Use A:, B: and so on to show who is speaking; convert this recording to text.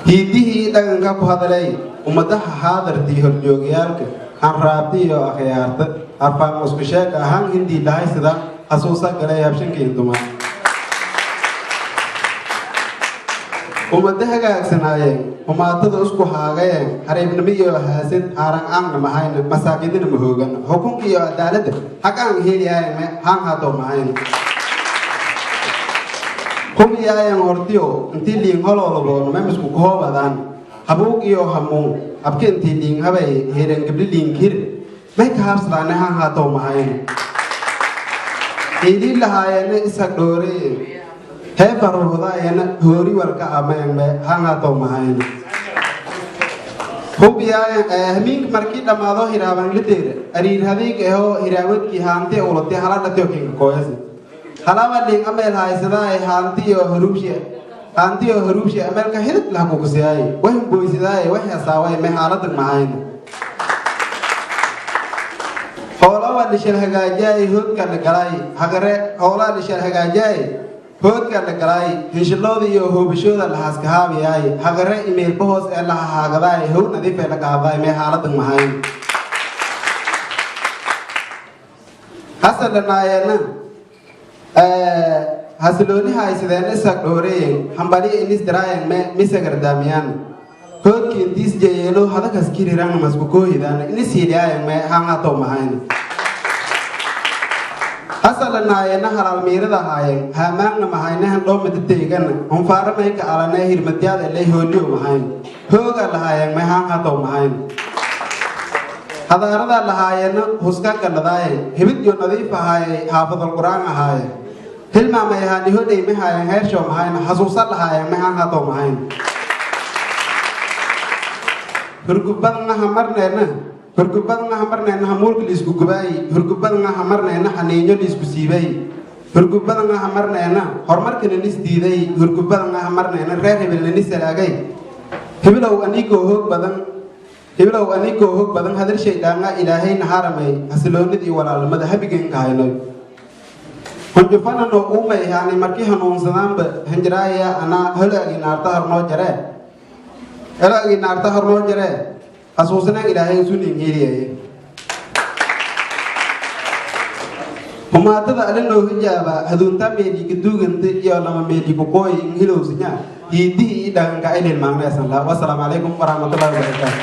A: hiidihii dhaqanka ku hadalay ummadaha haadartii horjoogayaalka aan raabtiyo akhyaarta arfaan isku sheeg ahaan hindii dhahay sida xasuusa galay habshankii dumar ummadaha hagaagsanayeen umaatada isku haagayeen hareebnimiyo haasid aaran aan mahayna masaakidina mahoogan xukunkiyo cadaaladda xaq aan heliyay haan hado mahayn kumiyaayaan hortiyo intii liin hololoboon memisku koobadaan habuug iyo hamuun abka intii liin habay heeren gabdhi liin kir may ka habsadaane haan hado mahayn idiin lahaayeena isa dhooree heefaruudaayana hoori warka ameenme haan hado mahayn hamiinka markii dhammaado hiraaban lideera ariir hadiig ahoo hiraawadkii haanti ulati haladhatio kinka kooyasi halama liin ameel haysadaay haantiyo haruubshi ameelka hidib lah kukusiyaay waxin boysidaay wax asaaway me haaladag mahayn hoolawa dhishal hagaajaay hoodka la galay hagare hoolaa dhishal hagaajaay hoodka la galay hishilooda iyo hoobashooda la haaskahaabiyay hagare imeelba hoos ee la haagadaay how nadiif ee la qaadaay me haaladag mahayn hasalanaayana hasilooni haysadeen isag dhooreen hambali inis daraayan misagardaamiyaan hoodki intiis jeeyeelo hadakas kiriran masku koohidaan inis hidiyaayan me hangato mahayn hasalanaayana halal miirada haayeen haamaanna mahaynahan dhoomada teegan hunfaaranayka alane hirmadyaada lay hooliyo mahayn hooga lahaayan me hangato mahayn hadaarada lahaayana huska galadaaye hibid iyo nadiif ahaaye haafadal quraan ahaaye hilmaamay ahaan ihodhay mahaayan heershow mahayn xasuusa lahaayan mahaan hado mahayn hurgubadna hamarneena hamuulka liisku gubaayi hurgubadna hamarneena xaniinyo liisku siibay hurgubadna hamarneena horumarkana nis diiday hurgubadna hamarneena reer hebelna nis salaagay hibilow anigoo hoog badan hadal shaydhaanga ilaahayna haramay hasiloonid iyo walaalnimada habigeenka haynoy hunjufanano uumay haani markii hanuunsadaanba hanjiraaya anaa holaagii naarta harnoo jaree xasuusnaan ilaahay isu ningeeliyaye humaatada alinoo hijaaba haduunta meelii kaduuganta iyo lama meelii kukooy inhilowsinya hiidihii ii dhaqanka ilin maagneesan laha wasalaamu calaykum waraxmatullahi wabarakaatu